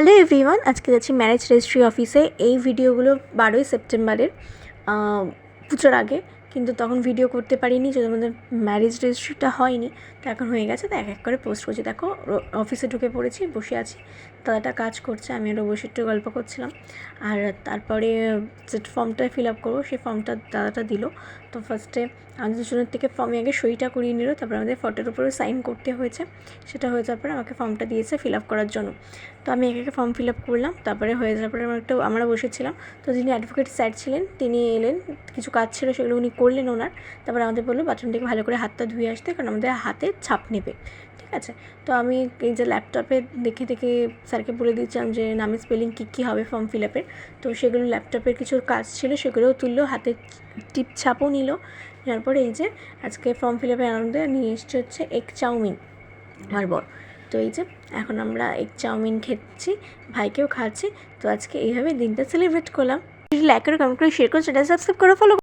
Hello everyone, আজকে যাচ্ছি marriage registry অফিসে। এই ভিডিওগুলো 12ই সেপ্টেম্বরের পুজোর আগে, কিন্তু তখন ভিডিও করতে পারিনি যদি আমাদের ম্যারেজ রেজিস্ট্রিটা হয়নি। তো এখন হয়ে গেছে, তো এক এক করে পোস্ট করছি। দেখো অফিসে ঢুকে পড়েছি, বসে আছি, দাদাটা কাজ করছে, আমি আরও বসে একটু গল্প করছিলাম। আর তারপরে যে ফর্মটা ফিল আপ করবো সেই ফর্মটা দাদাটা দিল। তো ফার্স্টে আমাদের দুজনের থেকে ফর্মে আগে সইটা করিয়ে নিল, তারপর আমাদের ফটোর উপরে সাইন করতে হয়েছে। সেটা হয়ে যাওয়ার পরে আমাকে ফর্মটা দিয়েছে ফিল আপ করার জন্য। তো আমি একে ফর্ম ফিল আপ করলাম, তারপরে হয়ে যাওয়ার পরে আমরা বসেছিলাম। তো যিনি অ্যাডভোকেট স্যার ছিলেন তিনি এলেন, কিছু কাজ ছিল সেগুলো উনি করলেন ওনার। তারপরে আমাদের বললো বাথরুম থেকে ভালো করে হাতটা ধুয়ে আসতে, কারণ আমাদের হাতে ছাপ নেবে। ঠিক আছে, তো আমি এই যে ল্যাপটপে দেখে দেখে স্যারকে বলে দিয়েছিলাম যে নামের স্পেলিং কী হবে ফর্ম ফিল আপের। তো সেগুলো ল্যাপটপের কিছু কাজ ছিল সেগুলোও তুললো, হাতে টিপ ছাপও নিল। নেওয়ার পরে এই যে আজকে ফর্ম ফিল আপের আনন্দে নিয়ে এসছে হচ্ছে এগ চাউমিন আমার বর। তো এই যে এখন আমরা এগ চাউমিন খেচ্ছি, ভাইকেও খাচ্ছি। তো আজকে এইভাবে দিনটা সেলিব্রেট করলাম। লাইক করে কমেন্ট করে শেয়ার করে চ্যানেল সাবস্ক্রাইব করে ফলো